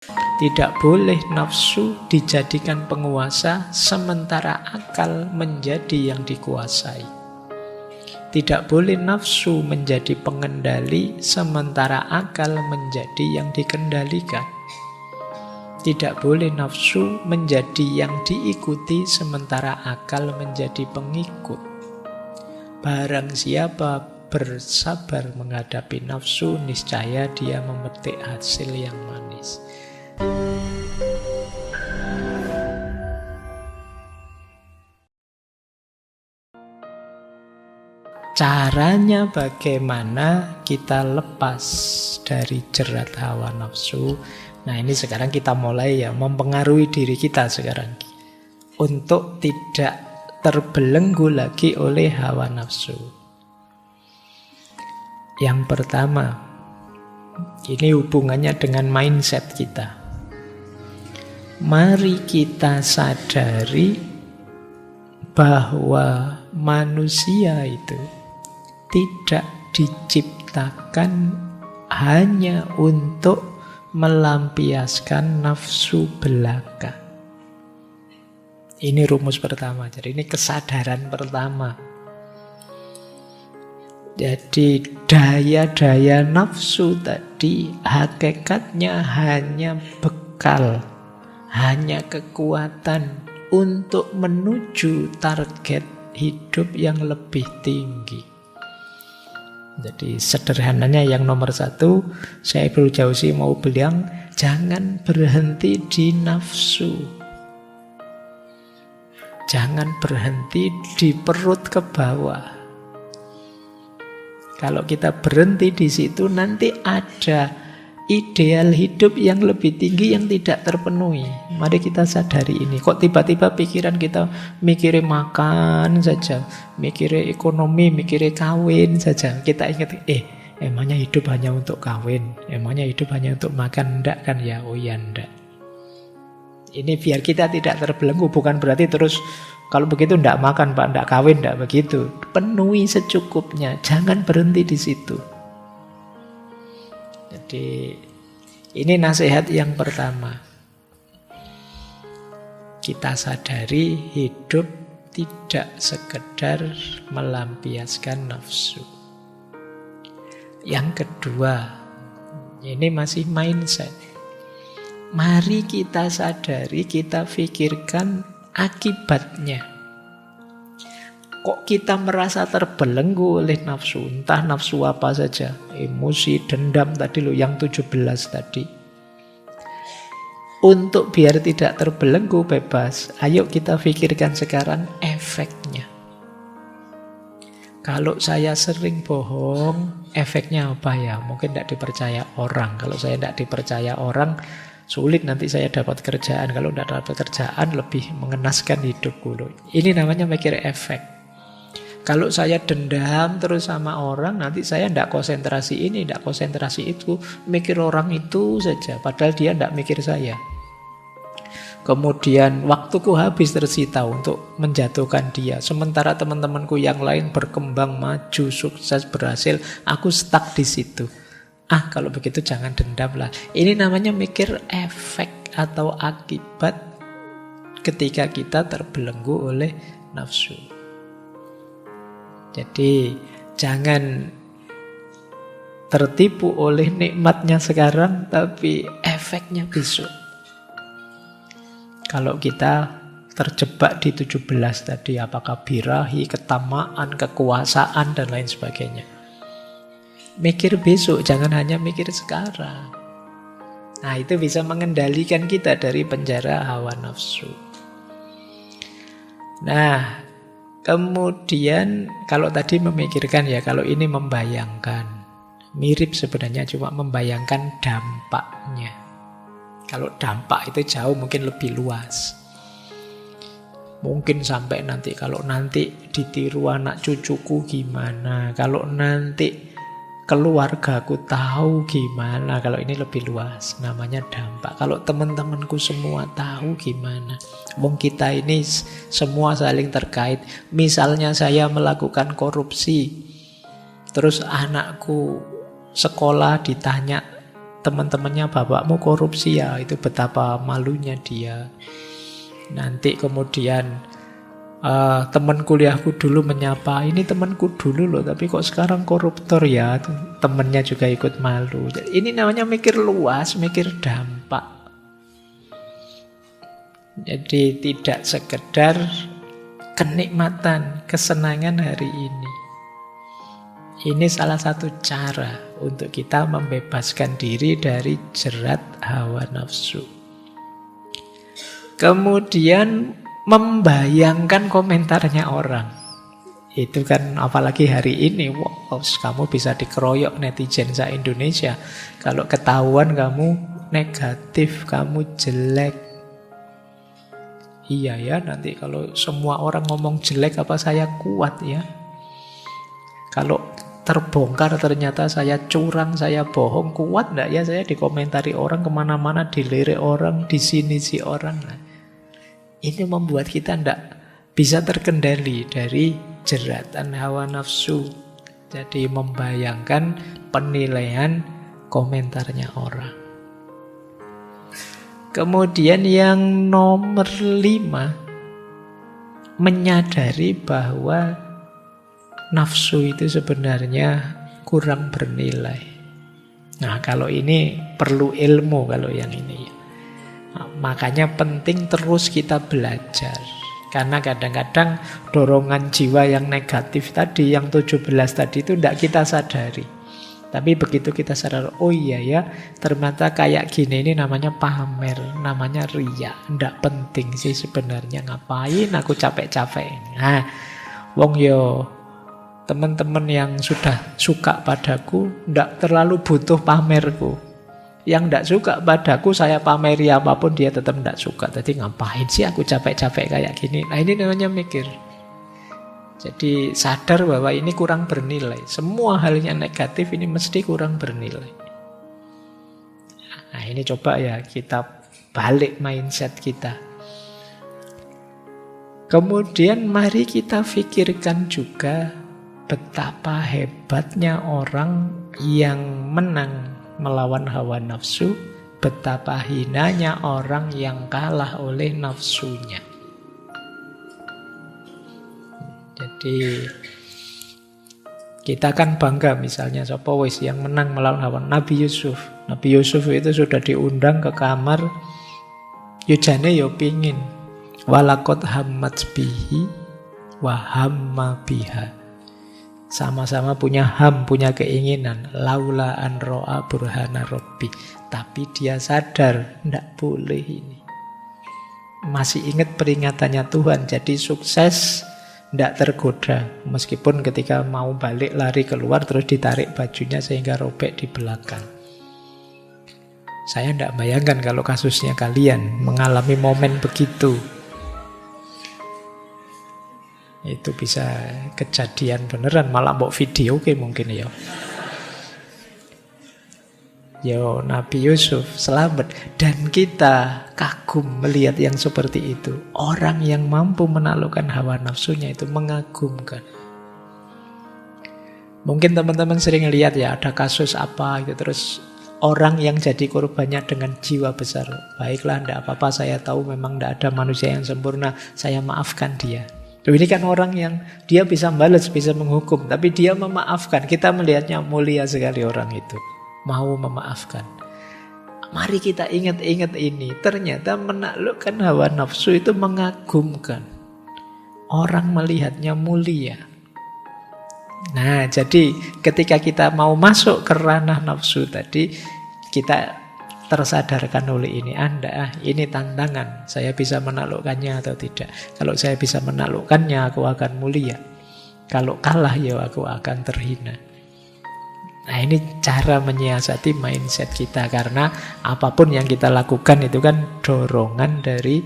Tidak boleh nafsu dijadikan penguasa sementara akal menjadi yang dikuasai. Tidak boleh nafsu menjadi pengendali sementara akal menjadi yang dikendalikan. Tidak boleh nafsu menjadi yang diikuti sementara akal menjadi pengikut. Barang siapa bersabar menghadapi nafsu, niscaya dia memetik hasil yang manis. Caranya bagaimana kita lepas dari jerat hawa nafsu. Nah, ini sekarang kita mulai ya mempengaruhi diri kita sekarang untuk tidak terbelenggu lagi oleh hawa nafsu. Yang pertama, ini hubungannya dengan mindset kita. Mari kita sadari bahwa manusia itu tidak diciptakan hanya untuk melampiaskan nafsu belaka. Ini rumus pertama. Jadi ini kesadaran pertama. Jadi daya-daya nafsu tadi hakikatnya hanya bekal, hanya kekuatan untuk menuju target hidup yang lebih tinggi. Jadi sederhananya yang nomor satu, saya Ibnu Jauzi mau bilang, jangan berhenti di nafsu. Jangan berhenti di perut ke bawah. Kalau kita berhenti di situ, nanti ada ideal hidup yang lebih tinggi yang tidak terpenuhi. Mari kita sadari ini. Kok tiba-tiba pikiran kita mikirin makan saja, mikirin ekonomi, mikirin kawin saja. Kita ingat, emangnya hidup hanya untuk kawin? Emangnya hidup hanya untuk makan? Enggak kan ya? Oh ya enggak. Ini biar kita tidak terbelenggu. Bukan berarti terus kalau begitu enggak makan Pak, enggak kawin, enggak begitu. Penuhi secukupnya. Jangan berhenti di situ. Jadi ini nasihat yang pertama. Kita sadari hidup tidak sekedar melampiaskan nafsu. Yang kedua, ini masih mindset. Mari kita sadari, kita pikirkan akibatnya. Kok kita merasa terbelenggu oleh nafsu? Entah nafsu apa saja. Emosi, dendam tadi loh, yang 17 tadi. Untuk biar tidak terbelenggu bebas, ayo kita pikirkan sekarang efeknya. Kalau saya sering bohong, efeknya apa ya? Mungkin tidak dipercaya orang. Kalau saya tidak dipercaya orang, sulit nanti saya dapat kerjaan. Kalau tidak dapat kerjaan, lebih mengenaskan hidupku. Ini namanya mikir efek. Kalau saya dendam terus sama orang, nanti saya tidak konsentrasi ini, tidak konsentrasi itu, mikir orang itu saja, padahal dia tidak mikir saya. Kemudian waktuku habis tersita untuk menjatuhkan dia, sementara teman-temanku yang lain berkembang, maju, sukses, berhasil, aku stuck di situ. Kalau begitu jangan dendam lah. Ini namanya mikir efek atau akibat ketika kita terbelenggu oleh nafsu. Jadi jangan tertipu oleh nikmatnya sekarang, tapi efeknya besok. Kalau kita terjebak di 17 tadi, apakah birahi, ketamaan, kekuasaan, dan lain sebagainya. Mikir besok, jangan hanya mikir sekarang. Nah, itu bisa mengendalikan kita dari penjara hawa nafsu. Nah, kemudian kalau tadi memikirkan ya, kalau ini membayangkan. Mirip sebenarnya, cuma membayangkan dampaknya. Kalau dampak itu jauh mungkin lebih luas. Mungkin sampai nanti, kalau nanti ditiru anak cucuku gimana, kalau nanti keluargaku tahu gimana. Kalau ini lebih luas, namanya dampak. Kalau teman-temanku semua tahu gimana. Wong kita ini semua saling terkait. Misalnya saya melakukan korupsi, terus anakku sekolah ditanya, teman-temannya bapakmu korupsi ya, itu betapa malunya dia. Nanti kemudian teman kuliahku dulu menyapa, ini temanku dulu loh, tapi kok sekarang koruptor ya, temennya juga ikut malu. Ini namanya mikir luas, mikir dampak. Jadi tidak sekedar kenikmatan, kesenangan hari ini. Ini salah satu cara untuk kita membebaskan diri dari jerat hawa nafsu. Kemudian membayangkan komentarnya orang. Itu kan apalagi hari ini, wow, kamu bisa dikeroyok netizen se-Indonesia. Kalau ketahuan kamu negatif, kamu jelek. Iya ya, nanti kalau semua orang ngomong jelek, apa saya kuat ya? Kalau terbongkar ternyata saya curang, saya bohong, kuat enggak ya saya dikomentari orang kemana-mana, dilirik orang, disinisi orang. Nah, ini membuat kita enggak bisa terkendali dari jeratan hawa nafsu. Jadi membayangkan penilaian komentarnya orang. Kemudian yang nomor 5, menyadari bahwa nafsu itu sebenarnya kurang bernilai. Nah, kalau ini perlu ilmu kalau yang ini. Nah, makanya penting terus kita belajar. Karena kadang-kadang dorongan jiwa yang negatif tadi, yang 17 tadi itu tidak kita sadari. Tapi begitu kita sadar, oh iya ya, ternyata kayak gini, ini namanya pamer, namanya riya. Tidak penting sih sebenarnya, ngapain aku capek-capek. Nah, wong yo teman-teman yang sudah suka padaku tidak terlalu butuh pamerku. Yang tidak suka padaku, saya pameri apapun dia tetap tidak suka. Jadi ngapain sih aku capek-capek kayak gini. Nah, ini namanya mikir. Jadi sadar bahwa ini kurang bernilai. Semua hal yang negatif ini mesti kurang bernilai. Nah, ini coba ya kita balik mindset kita. Kemudian mari kita pikirkan juga betapa hebatnya orang yang menang melawan hawa nafsu, betapa hinanya orang yang kalah oleh nafsunya. Jadi kita kan bangga misalnya sapa wis yang menang melawan hawa. Nabi Yusuf. Nabi Yusuf itu sudah diundang ke kamar, yujane yo pingin. Walakot hammat bihi wa hamma biha. Sama-sama punya punya keinginan. Laula an ro'a burhana rabbi. Tapi dia sadar, ndak boleh ini. Masih ingat peringatannya Tuhan, jadi sukses, ndak tergoda. Meskipun ketika mau balik lari keluar terus ditarik bajunya sehingga robek di belakang. Saya ndak bayangkan kalau kasusnya kalian mengalami momen begitu. Itu bisa kejadian beneran, malah mau video oke mungkin ya. Yo, Nabi Yusuf selamat. Dan kita kagum melihat yang seperti itu. Orang yang mampu menaklukkan hawa nafsunya itu mengagumkan. Mungkin teman-teman sering lihat ya, ada kasus apa gitu, terus orang yang jadi korbannya dengan jiwa besar. Baiklah, tidak apa-apa, saya tahu memang tidak ada manusia yang sempurna, saya maafkan dia. Ini kan orang yang dia bisa balas, bisa menghukum, tapi dia memaafkan. Kita melihatnya mulia sekali orang itu, mau memaafkan. Mari kita ingat-ingat ini. Ternyata menaklukkan hawa nafsu itu mengagumkan. Orang melihatnya mulia. Nah, jadi ketika kita mau masuk ke ranah nafsu tadi, kita tersadarkan oleh ini. Ini tantangan. Saya bisa menaklukkannya atau tidak. Kalau saya bisa menaklukkannya, aku akan mulia. Kalau kalah, ya aku akan terhina. Nah, ini cara menyiasati mindset kita. Karena apapun yang kita lakukan itu kan dorongan dari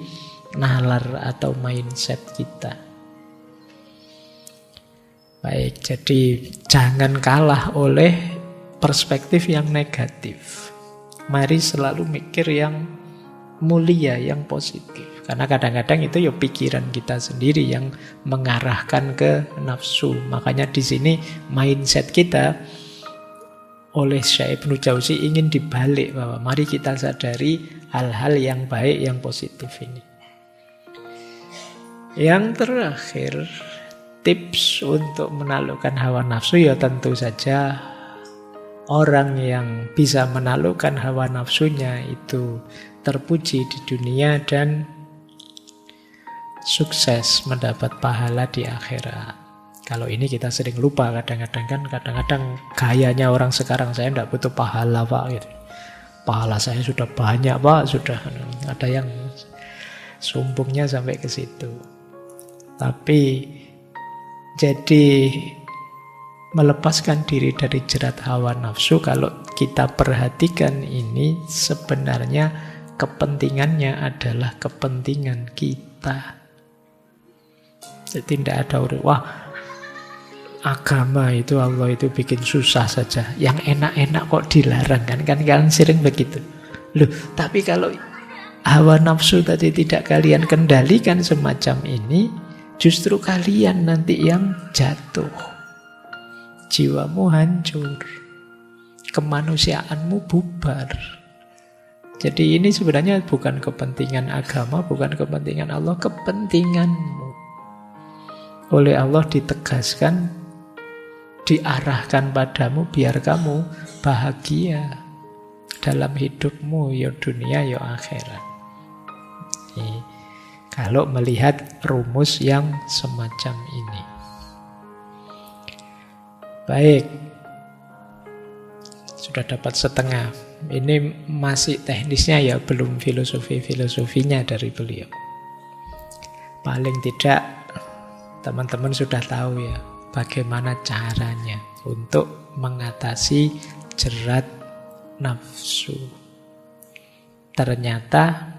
nalar atau mindset kita. Baik, jadi jangan kalah oleh perspektif yang negatif. Mari selalu mikir yang mulia, yang positif. Karena kadang-kadang itu ya pikiran kita sendiri yang mengarahkan ke nafsu. Makanya di sini mindset kita oleh Syekh Ibnu Jauzi ingin dibalik, bahwa mari kita sadari hal-hal yang baik, yang positif ini. Yang terakhir, tips untuk menaklukkan hawa nafsu, ya tentu saja orang yang bisa menaklukkan hawa nafsunya itu terpuji di dunia dan sukses mendapat pahala di akhirat. Kalau ini kita sering lupa kadang-kadang kan, kadang-kadang gayanya orang sekarang, saya tidak butuh pahala Pak gitu. Pahala saya sudah banyak Pak, sudah. Ada yang sumpungnya sampai ke situ. Tapi jadi melepaskan diri dari jerat hawa nafsu, kalau kita perhatikan ini sebenarnya kepentingannya adalah kepentingan kita. Jadi tidak ada wah agama itu Allah itu bikin susah saja, yang enak-enak kok dilarang kan sering begitu. Loh, tapi kalau hawa nafsu tadi tidak kalian kendalikan semacam ini, justru kalian nanti yang jatuh. Jiwamu hancur, kemanusiaanmu bubar. Jadi ini sebenarnya bukan kepentingan agama, bukan kepentingan Allah, kepentinganmu. Oleh Allah ditegaskan, diarahkan padamu biar kamu bahagia dalam hidupmu, ya dunia ya akhirat. Ini, kalau melihat rumus yang semacam ini. Baik, sudah dapat setengah. Ini masih teknisnya ya, belum filosofinya dari beliau. Paling tidak teman-teman sudah tahu ya bagaimana caranya untuk mengatasi jerat nafsu. Ternyata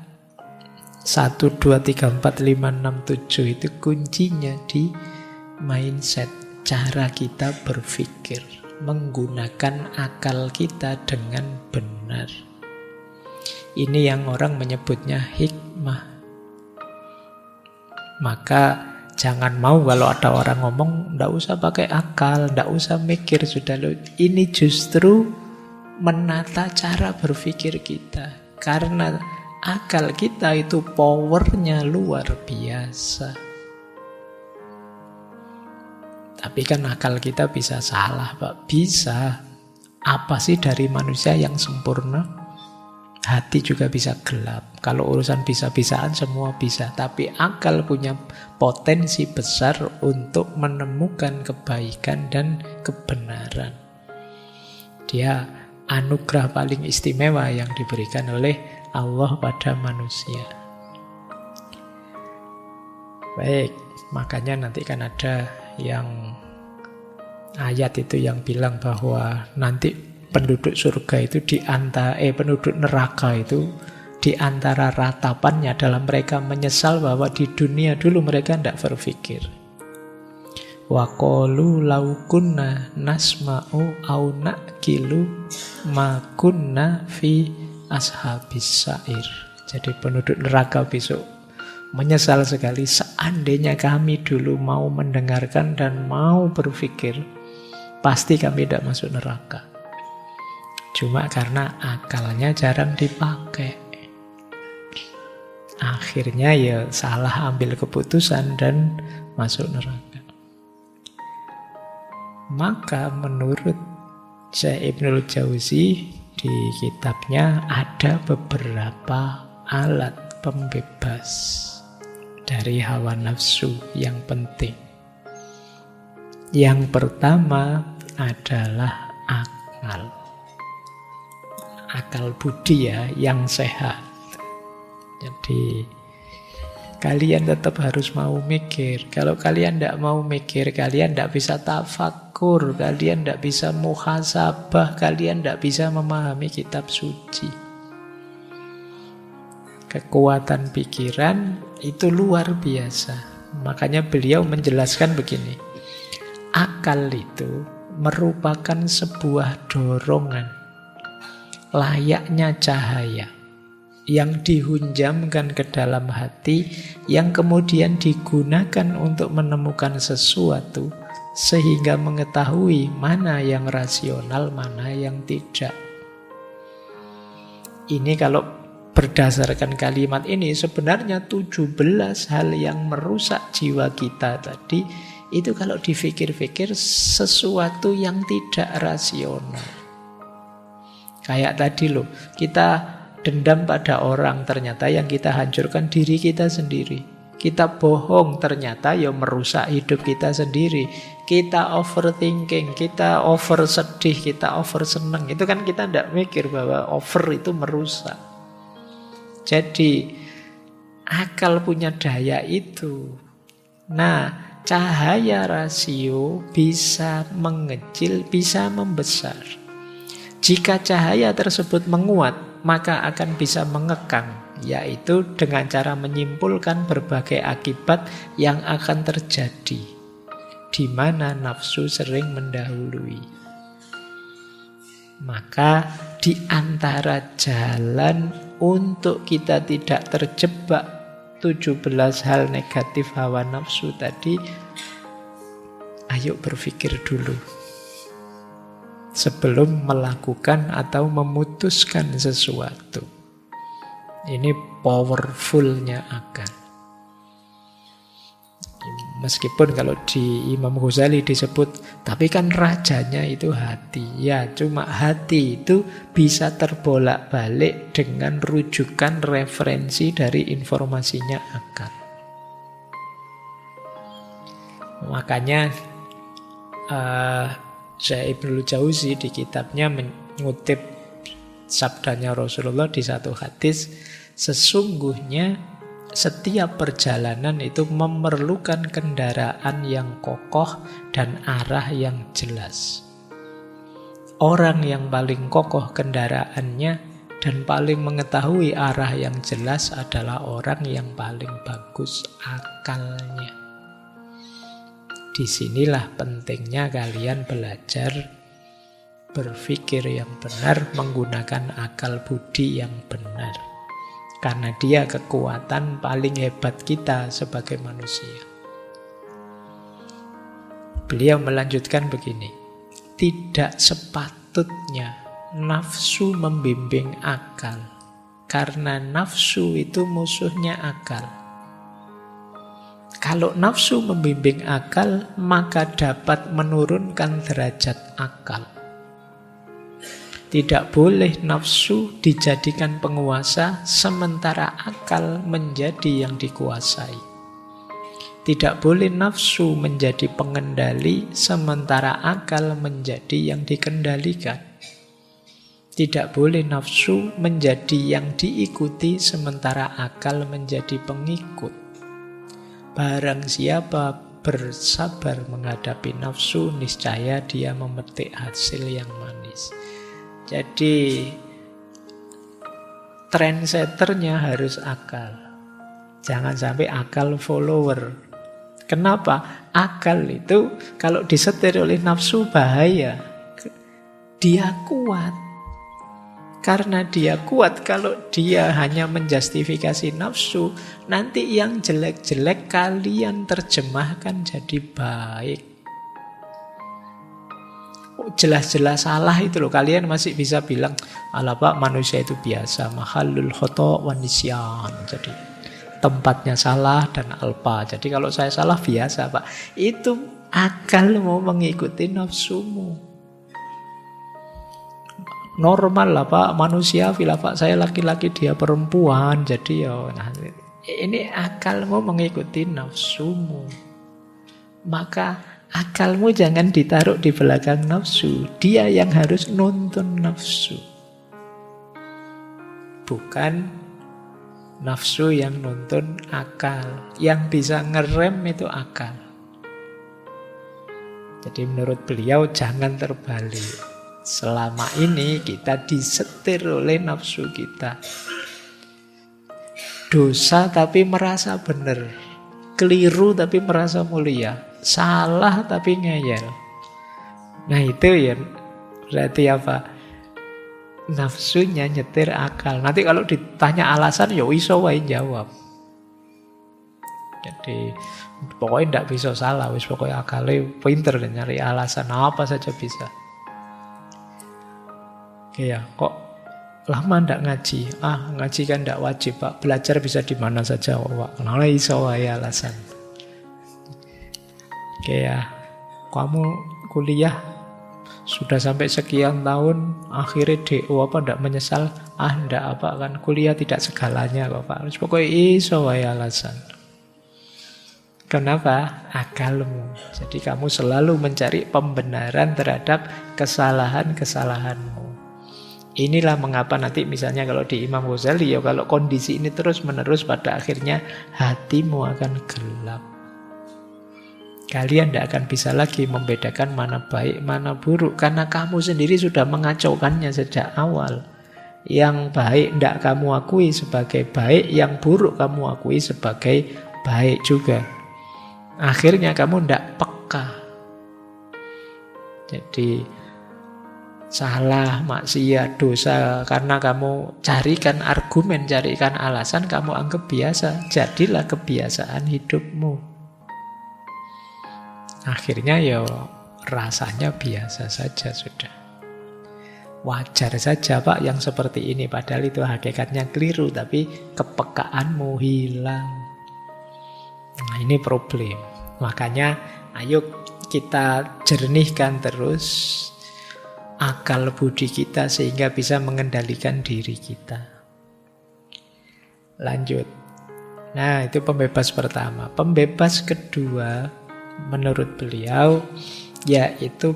1, 2, 3, 4, 5, 6, 7 itu kuncinya di mindset, cara kita berpikir, menggunakan akal kita dengan benar. Ini yang orang menyebutnya hikmah. Maka jangan mau kalau ada orang ngomong, ndak usah pakai akal, ndak usah mikir, sudah loh. Ini justru menata cara berpikir kita. Karena akal kita itu powernya luar biasa. Tapi kan akal kita bisa salah, Pak. Bisa. Apa sih dari manusia yang sempurna? Hati juga bisa gelap. Kalau urusan bisa-bisaan semua bisa. Tapi akal punya potensi besar untuk menemukan kebaikan dan kebenaran. Dia anugerah paling istimewa yang diberikan oleh Allah pada manusia. Baik, makanya nanti kan ada yang ayat itu yang bilang bahwa nanti penduduk surga itu penduduk neraka itu di antara ratapannya adalah mereka menyesal bahwa di dunia dulu mereka tidak berpikir. Wa qalu law kunna nasma'u au naqilu ma kunna fi ashabis sa'ir. Jadi penduduk neraka besok menyesal sekali, seandainya kami dulu mau mendengarkan dan mau berpikir, pasti kami tidak masuk neraka. Cuma karena akalnya jarang dipakai. Akhirnya ya salah ambil keputusan dan masuk neraka. Maka menurut Syekh Ibnu Jauzi di kitabnya ada beberapa alat pembebas dari hawa nafsu yang penting. Yang pertama adalah akal. Akal budi ya, yang sehat. Jadi kalian tetap harus mau mikir. Kalau kalian tidak mau mikir, kalian tidak bisa tafakur, kalian tidak bisa muhasabah, kalian tidak bisa memahami kitab suci. Kekuatan pikiran itu luar biasa. Makanya beliau menjelaskan begini. Akal itu merupakan sebuah dorongan, layaknya cahaya yang dihunjamkan ke dalam hati, yang kemudian digunakan untuk menemukan sesuatu, sehingga mengetahui mana yang rasional, mana yang tidak. Ini kalau berdasarkan kalimat ini sebenarnya 17 hal yang merusak jiwa kita tadi itu kalau dipikir-pikir sesuatu yang tidak rasional. Kayak tadi loh, kita dendam pada orang, ternyata yang kita hancurkan diri kita sendiri. Kita bohong, ternyata ya merusak hidup kita sendiri. Kita overthinking, kita over sedih, kita over seneng. Itu kan kita tidak mikir bahwa over itu merusak. Jadi akal punya daya itu. Nah, cahaya rasio bisa mengecil, bisa membesar. Jika cahaya tersebut menguat, maka akan bisa mengekang, yaitu dengan cara menyimpulkan berbagai akibat yang akan terjadi, di mana nafsu sering mendahului. Maka di antara jalan untuk kita tidak terjebak 17 hal negatif hawa nafsu tadi, ayo berpikir dulu sebelum melakukan atau memutuskan sesuatu. Ini powerfulnya akal. Meskipun kalau di Imam Ghazali disebut, tapi kan rajanya itu hati. Ya, cuma hati itu bisa terbolak-balik dengan rujukan referensi dari informasinya akal. Makanya Syekh Ibnul Jauzi di kitabnya mengutip sabdanya Rasulullah di satu hadis, sesungguhnya setiap perjalanan itu memerlukan kendaraan yang kokoh dan arah yang jelas. Orang yang paling kokoh kendaraannya dan paling mengetahui arah yang jelas adalah orang yang paling bagus akalnya. Disinilah pentingnya kalian belajar berpikir yang benar, menggunakan akal budi yang benar. Karena dia kekuatan paling hebat kita sebagai manusia. Beliau melanjutkan begini, tidak sepatutnya nafsu membimbing akal, karena nafsu itu musuhnya akal. Kalau nafsu membimbing akal, maka dapat menurunkan derajat akal. Tidak boleh nafsu dijadikan penguasa, sementara akal menjadi yang dikuasai. Tidak boleh nafsu menjadi pengendali, sementara akal menjadi yang dikendalikan. Tidak boleh nafsu menjadi yang diikuti, sementara akal menjadi pengikut. Barang siapa bersabar menghadapi nafsu, niscaya dia memetik hasil yang manis. Jadi trendsetternya harus akal. Jangan sampai akal follower. Kenapa? Akal itu kalau disetir oleh nafsu bahaya. Dia kuat. Karena dia kuat, kalau dia hanya menjustifikasi nafsu, nanti yang jelek-jelek kalian terjemahkan jadi baik. Oh, jelas-jelas salah itu loh, kalian masih bisa bilang, ala pak manusia itu biasa, mahalul khoto wa nisyan. Jadi tempatnya salah dan alpa. Jadi kalau saya salah biasa pak. Itu akal mau mengikuti nafsumu. Normal lah pak, manusia pak saya laki-laki dia perempuan, jadi ya nah, ini akalmu mengikuti nafsumu. Maka akalmu jangan ditaruh di belakang nafsu, dia yang harus nuntun nafsu, bukan nafsu yang nuntun akal. Yang bisa ngerem itu akal. Jadi menurut beliau jangan terbalik. Selama ini kita disetir oleh nafsu kita. Dosa tapi merasa benar. Keliru tapi merasa mulia. Salah tapi ngeyel. Nah itu ya berarti apa? Nafsunya nyetir akal. Nanti kalau ditanya alasan ya iso wae jawab. Jadi pokoknya tidak bisa salah, wis pokoknya akalnya pinter dan nyari alasan apa saja bisa. Oke ya, kok lama ndak ngaji? Ngaji kan ndak wajib Pak, belajar bisa di mana saja Pak. Kenapa iso wae alasan? Oke ya, kamu kuliah sudah sampai sekian tahun, akhirnya DO apa ndak menyesal? Ndak apa kan, kuliah tidak segalanya kok Pak. Pokoknya iso wae alasan. Kenapa? Akalmu. Jadi kamu selalu mencari pembenaran terhadap kesalahan-kesalahanmu. Inilah mengapa nanti misalnya kalau di Imam Ghazali, ya kalau kondisi ini terus-menerus pada akhirnya hatimu akan gelap. Kalian tidak akan bisa lagi membedakan mana baik, mana buruk. Karena kamu sendiri sudah mengacaukannya sejak awal. Yang baik tidak kamu akui sebagai baik, yang buruk kamu akui sebagai baik juga. Akhirnya kamu tidak peka. Jadi salah, maksiat, dosa, karena kamu carikan argumen, carikan alasan, kamu anggap biasa. Jadilah kebiasaan hidupmu. Akhirnya ya rasanya biasa saja sudah. Wajar saja Pak yang seperti ini, padahal itu hakikatnya keliru, tapi kepekaanmu hilang. Nah ini problem. Makanya ayo kita jernihkan terus akal budi kita sehingga bisa mengendalikan diri kita. Lanjut. Nah itu pembebas pertama. Pembebas kedua menurut beliau yaitu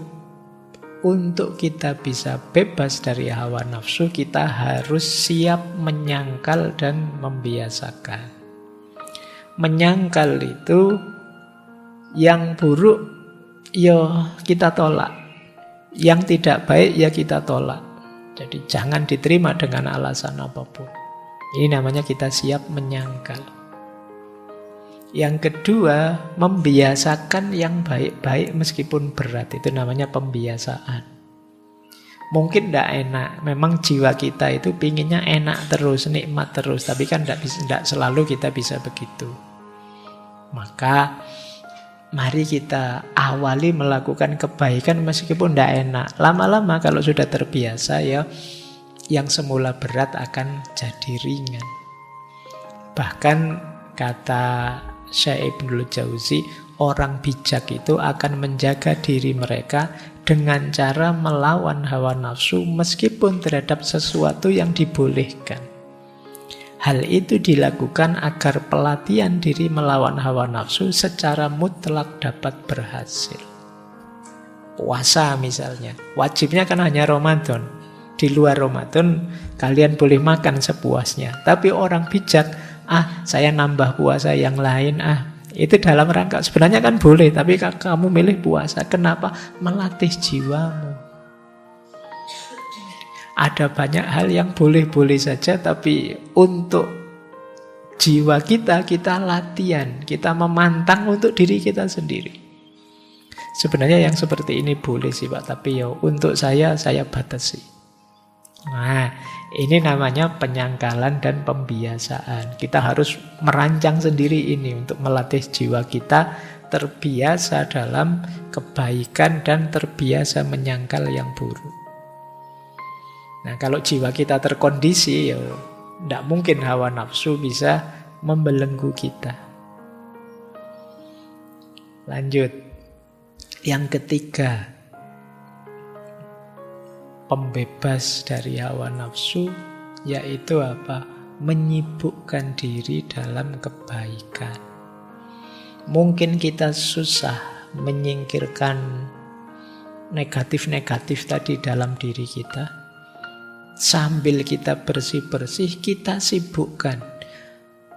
untuk kita bisa bebas dari hawa nafsu, kita harus siap menyangkal dan membiasakan. Menyangkal itu yang buruk ya kita tolak, yang tidak baik ya kita tolak. Jadi jangan diterima dengan alasan apapun. Ini namanya kita siap menyangkal. Yang kedua, membiasakan yang baik-baik meskipun berat. Itu namanya pembiasaan. Mungkin tidak enak. Memang jiwa kita itu pinginnya enak terus, nikmat terus. Tapi kan tidak selalu kita bisa begitu. Maka mari kita awali melakukan kebaikan meskipun tidak enak. Lama-lama kalau sudah terbiasa ya, yang semula berat akan jadi ringan. Bahkan kata Syekh Ibnul Jauzi, orang bijak itu akan menjaga diri mereka dengan cara melawan hawa nafsu meskipun terhadap sesuatu yang dibolehkan. Hal itu dilakukan agar pelatihan diri melawan hawa nafsu secara mutlak dapat berhasil. Puasa misalnya, wajibnya kan hanya Ramadan. Di luar Ramadan kalian boleh makan sepuasnya. Tapi orang bijak, saya nambah puasa yang lain, itu dalam rangka, sebenarnya kan boleh, tapi kamu milih puasa. Kenapa? Melatih jiwamu. Ada banyak hal yang boleh-boleh saja, tapi untuk jiwa kita latihan, kita memantang untuk diri kita sendiri. Sebenarnya yang seperti ini boleh sih Pak, tapi ya untuk saya batasi. Nah, ini namanya penyangkalan dan pembiasaan. Kita harus merancang sendiri ini untuk melatih jiwa kita terbiasa dalam kebaikan dan terbiasa menyangkal yang buruk. Nah, kalau jiwa kita terkondisi, ya tidak mungkin hawa nafsu bisa membelenggu kita. Lanjut. Yang ketiga, pembebas dari hawa nafsu, yaitu apa? Menyibukkan diri dalam kebaikan. Mungkin kita susah menyingkirkan negatif-negatif tadi dalam diri kita. Sambil kita bersih-bersih, kita sibukkan.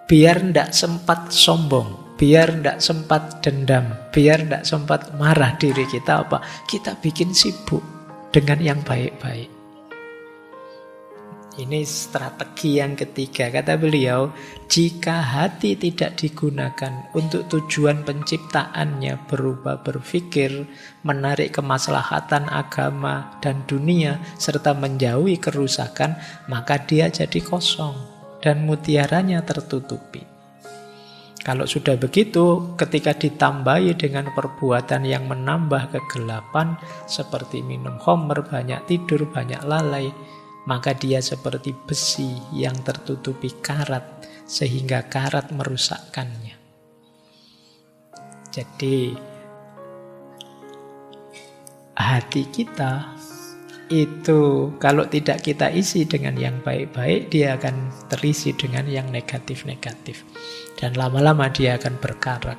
Biar tidak sempat sombong, biar tidak sempat dendam, biar tidak sempat marah diri kita, kita bikin sibuk dengan yang baik-baik. Ini strategi yang ketiga. Kata beliau, jika hati tidak digunakan untuk tujuan penciptaannya berupa berpikir, menarik kemaslahatan agama dan dunia, serta menjauhi kerusakan, maka dia jadi kosong dan mutiaranya tertutupi. Kalau sudah begitu, ketika ditambahi dengan perbuatan yang menambah kegelapan, seperti minum khamr, banyak tidur, banyak lalai, maka dia seperti besi yang tertutupi karat, sehingga karat merusakkannya. Jadi, hati kita itu kalau tidak kita isi dengan yang baik-baik, dia akan terisi dengan yang negatif-negatif. Dan lama-lama dia akan berkarat.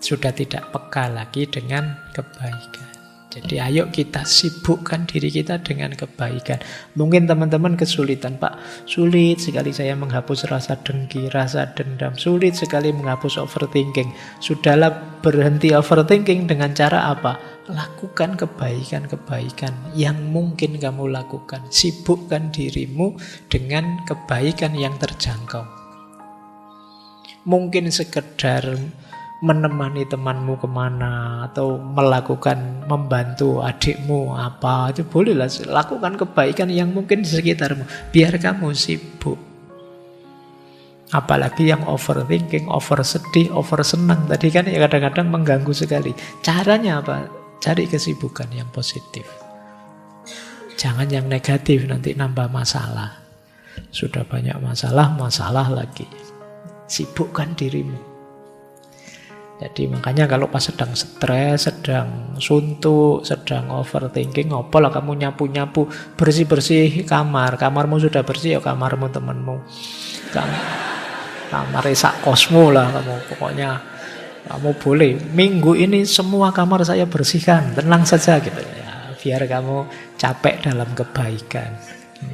Sudah tidak peka lagi dengan kebaikan. Jadi ayo kita sibukkan diri kita dengan kebaikan. Mungkin teman-teman kesulitan, Pak. Sulit sekali saya menghapus rasa dengki, rasa dendam. Sulit sekali menghapus overthinking. Sudahlah, berhenti overthinking dengan cara apa? Lakukan kebaikan-kebaikan yang mungkin kamu lakukan. Sibukkan dirimu dengan kebaikan yang terjangkau. Mungkin sekedar menemani temanmu kemana, atau membantu adikmu apa, itu bolehlah. Lakukan kebaikan yang mungkin di sekitarmu, biar kamu sibuk. Apalagi yang overthinking, over sedih, over senang tadi kan ya kadang-kadang mengganggu sekali. Caranya apa? Cari kesibukan yang positif. Jangan yang negatif, nanti nambah masalah. Sudah banyak masalah lagi. Sibukkan dirimu. Jadi makanya kalau pas sedang stres, sedang suntuk, sedang overthinking, ngopolah kamu nyapu-nyapu, bersih-bersih kamar. Kamarmu sudah bersih, ya kamarmu temanmu. Kamar sak kosmu lah kamu. Pokoknya kamu boleh. Minggu ini semua kamar saya bersihkan, tenang saja gitu ya. Biar kamu capek dalam kebaikan.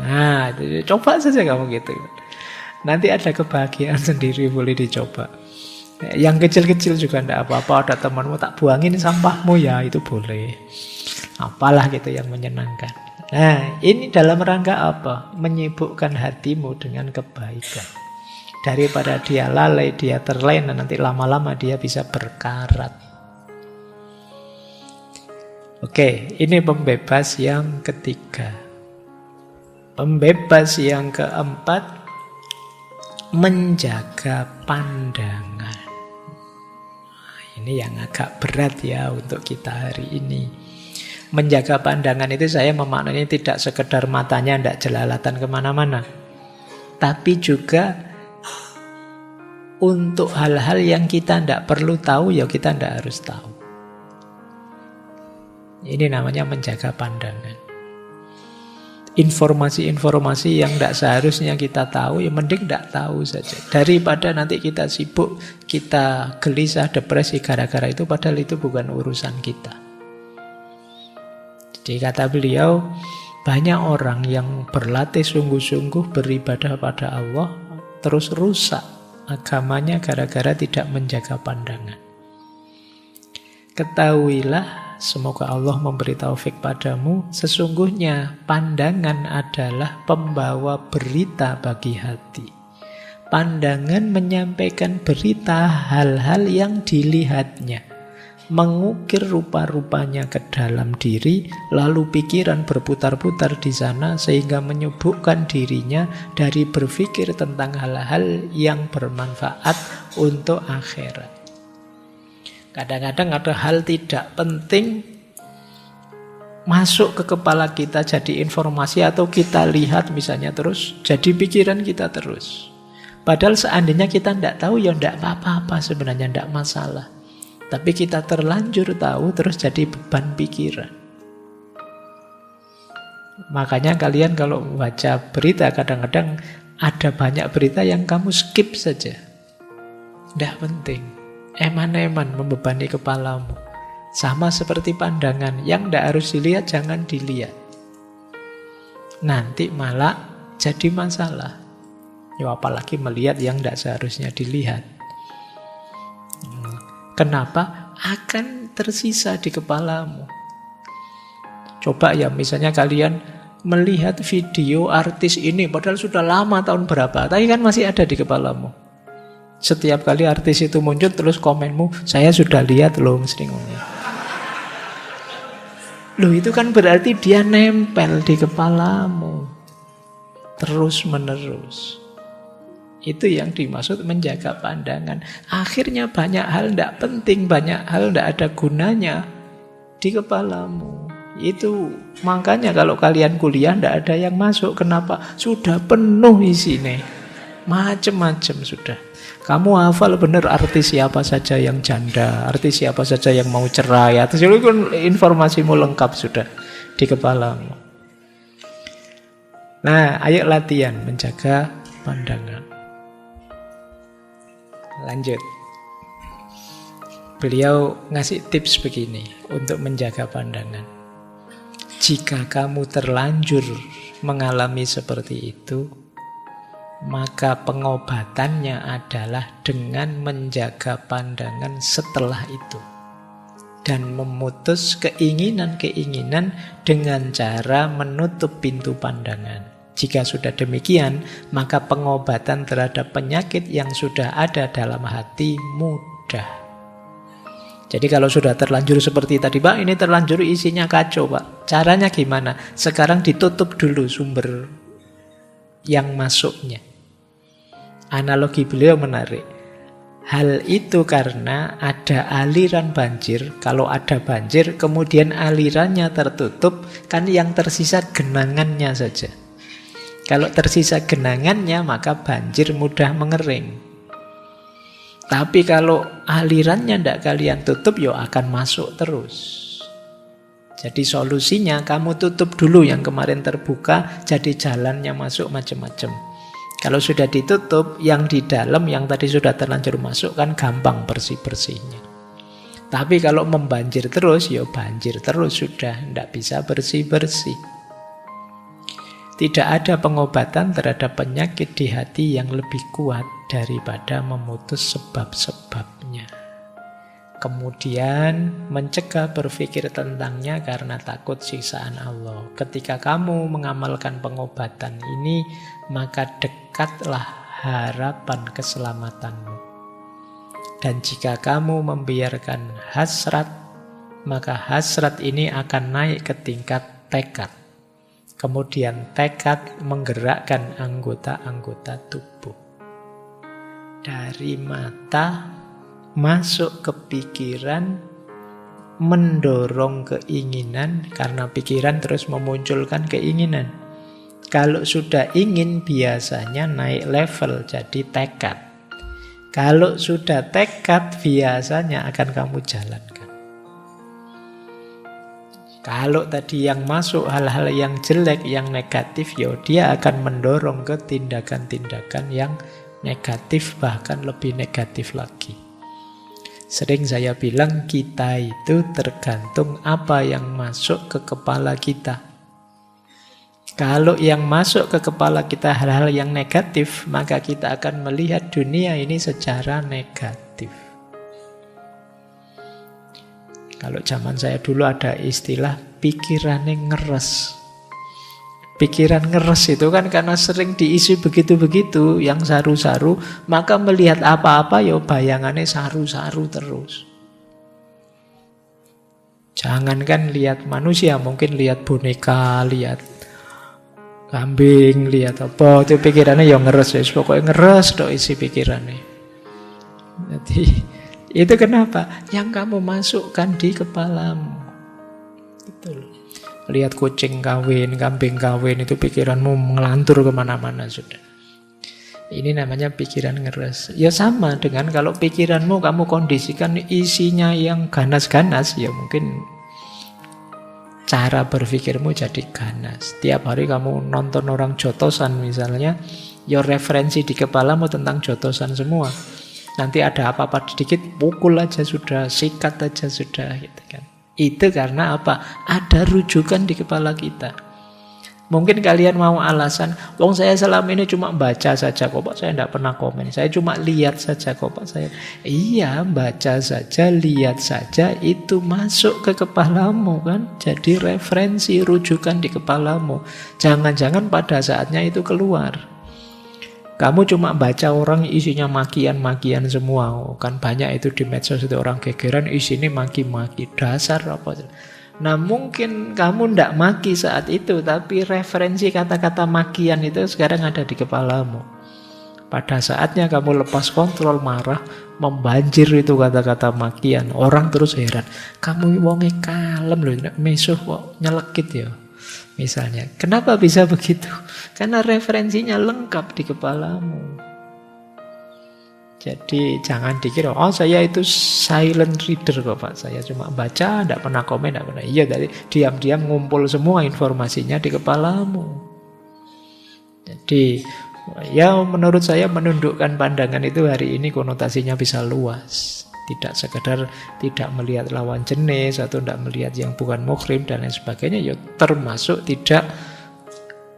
Nah, coba saja kamu gitu. Nanti ada kebahagiaan sendiri, boleh dicoba. Yang kecil-kecil juga tidak apa-apa. Ada temanmu tak buangin sampahmu, ya itu boleh. Apalah gitu yang menyenangkan. Nah, ini dalam rangka apa? Menyibukkan hatimu dengan kebaikan. Daripada dia lalai, dia terlena, nanti lama-lama dia bisa berkarat. Oke, ini pembebas yang ketiga. Pembebas yang keempat, menjaga pandangan. Nah, ini yang agak berat ya untuk kita hari ini. Menjaga pandangan itu saya memaknai tidak sekedar matanya tidak jelalatan kemana-mana, tapi juga untuk hal-hal yang kita tidak perlu tahu, ya kita tidak harus tahu. Ini namanya menjaga pandangan. Informasi-informasi yang tidak seharusnya kita tahu, ya mending tidak tahu saja. Daripada nanti kita sibuk, kita gelisah, depresi gara-gara itu, padahal itu bukan urusan kita. Jadi kata beliau, banyak orang yang berlatih sungguh-sungguh beribadah pada Allah, terus rusak agamanya gara-gara tidak menjaga pandangan. Ketahuilah, semoga Allah memberi taufik padamu, sesungguhnya pandangan adalah pembawa berita bagi hati. Pandangan menyampaikan berita hal-hal yang dilihatnya, mengukir rupa-rupanya ke dalam diri, lalu pikiran berputar-putar di sana sehingga menyibukkan dirinya dari berpikir tentang hal-hal yang bermanfaat untuk akhirat. Kadang-kadang ada hal tidak penting masuk ke kepala kita jadi informasi, atau kita lihat misalnya terus jadi pikiran kita terus. Padahal seandainya kita tidak tahu, ya tidak apa-apa sebenarnya, tidak masalah. Tapi kita terlanjur tahu terus jadi beban pikiran. Makanya kalian kalau baca berita kadang-kadang ada banyak berita yang kamu skip saja. Tidak penting. Eman-eman membebani kepalamu. Sama seperti pandangan, yang tidak harus dilihat jangan dilihat. Nanti malah jadi masalah. Ya apalagi melihat yang tidak seharusnya dilihat. Kenapa? Akan tersisa di kepalamu. Coba ya misalnya kalian melihat video artis ini, padahal sudah lama tahun berapa, tapi kan masih ada di kepalamu. Setiap kali artis itu muncul terus komenmu, saya sudah lihat loh, mesti ngomong. Loh itu kan berarti dia nempel di kepalamu terus menerus. Itu yang dimaksud menjaga pandangan. Akhirnya banyak hal tidak penting, banyak hal tidak ada gunanya di kepalamu. Itu makanya kalau kalian kuliah tidak ada yang masuk. Kenapa? Sudah penuh isinya. Macem-macem sudah. Kamu hafal benar artis siapa saja yang janda, artis siapa saja yang mau cerai. Artis itu kan informasimu lengkap sudah di kepalamu. Nah, ayo latihan menjaga pandangan. Lanjut. Beliau ngasih tips begini untuk menjaga pandangan. Jika kamu terlanjur mengalami seperti itu, maka pengobatannya adalah dengan menjaga pandangan setelah itu. Dan memutus keinginan-keinginan dengan cara menutup pintu pandangan. Jika sudah demikian, maka pengobatan terhadap penyakit yang sudah ada dalam hati mudah. Jadi kalau sudah terlanjur seperti tadi, Pak, ini terlanjur isinya kacau, Pak. Caranya gimana? Sekarang ditutup dulu sumber yang masuknya. Analogi beliau menarik. Hal itu karena ada aliran banjir. Kalau ada banjir, kemudian alirannya tertutup, kan yang tersisa genangannya saja. Kalau tersisa genangannya, maka banjir mudah mengering. Tapi kalau alirannya tidak kalian tutup, ya akan masuk terus. Jadi solusinya kamu tutup dulu yang kemarin terbuka, jadi jalannya masuk macam-macam. Kalau sudah ditutup, yang di dalam yang tadi sudah terlanjur masuk kan gampang bersih-bersihnya. Tapi kalau membanjir terus, ya banjir terus sudah, tidak bisa bersih-bersih. Tidak ada pengobatan terhadap penyakit di hati yang lebih kuat daripada memutus sebab-sebabnya. Kemudian mencegah berpikir tentangnya karena takut siksaan Allah. Ketika kamu mengamalkan pengobatan ini, maka dekatlah harapan keselamatanmu. Dan jika kamu membiarkan hasrat, maka hasrat ini akan naik ke tingkat tekad. Kemudian tekad menggerakkan anggota-anggota tubuh. Dari mata masuk ke pikiran, mendorong keinginan, karena pikiran terus memunculkan keinginan. Kalau sudah ingin, biasanya naik level jadi tekad. Kalau sudah tekad, biasanya akan kamu jalankan. Kalau tadi yang masuk hal-hal yang jelek, yang negatif, ya dia akan mendorong ke tindakan-tindakan yang negatif, bahkan lebih negatif lagi. Sering saya bilang kita itu tergantung apa yang masuk ke kepala kita. Kalau yang masuk ke kepala kita hal-hal yang negatif, maka kita akan melihat dunia ini secara negatif. Kalau zaman saya dulu ada istilah pikirannya ngeres. Pikiran ngeres itu kan karena sering diisi begitu-begitu, yang saru-saru, maka melihat apa-apa ya bayangannya saru-saru terus. Jangankan lihat manusia, mungkin lihat boneka, lihat kambing, lihat apa, itu pikirannya ya ngeres, ya pokoknya ngeres dok isi pikirannya. Jadi itu kenapa? Yang kamu masukkan di kepalamu. Betul. Lihat kucing kawin, kambing kawin, itu pikiranmu ngelantur kemana-mana sudah. Ini namanya pikiran ngeres. Ya sama dengan kalau pikiranmu kamu kondisikan isinya yang ganas-ganas, ya mungkin cara berpikirmu jadi ganas. Tiap hari kamu nonton orang jotosan misalnya, ya referensi di kepalamu tentang jotosan semua. Nanti ada apa-apa sedikit, pukul aja sudah, sikat aja sudah, gitu kan. Itu karena apa? Ada rujukan di kepala kita. Mungkin kalian mau alasan, wong saya selama ini cuma baca saja kok Pak, saya tidak pernah komen. Saya cuma lihat saja kok Pak saya. Iya, baca saja, lihat saja, itu masuk ke kepalamu kan. Jadi referensi, rujukan di kepalamu. Jangan-jangan pada saatnya itu keluar. Kamu cuma baca orang isinya makian-makian semua. Oh, kan banyak itu di medsos itu orang gegeran isinya maki-maki. Dasar apa. Nah mungkin kamu ndak maki saat itu, tapi referensi kata-kata makian itu sekarang ada di kepalamu. Pada saatnya kamu lepas kontrol, marah, membanjir itu kata-kata makian. Orang terus heran, kamu wonge kalem loh, mesuh kok nyelekit ya. Misalnya, kenapa bisa begitu? Karena referensinya lengkap di kepalamu. Jadi jangan dikira, oh saya itu silent reader kok Pak, saya cuma baca, tidak pernah komen, tidak pernah. Iya, dari diam-diam ngumpul semua informasinya di kepalamu. Jadi ya menurut saya menundukkan pandangan itu hari ini konotasinya bisa luas. Tidak sekedar tidak melihat lawan jenis atau tidak melihat yang bukan muhrim dan lain sebagainya, ya termasuk tidak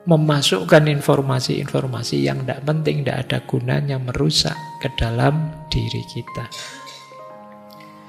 memasukkan informasi-informasi yang tidak penting, tidak ada gunanya, merusak ke dalam diri kita.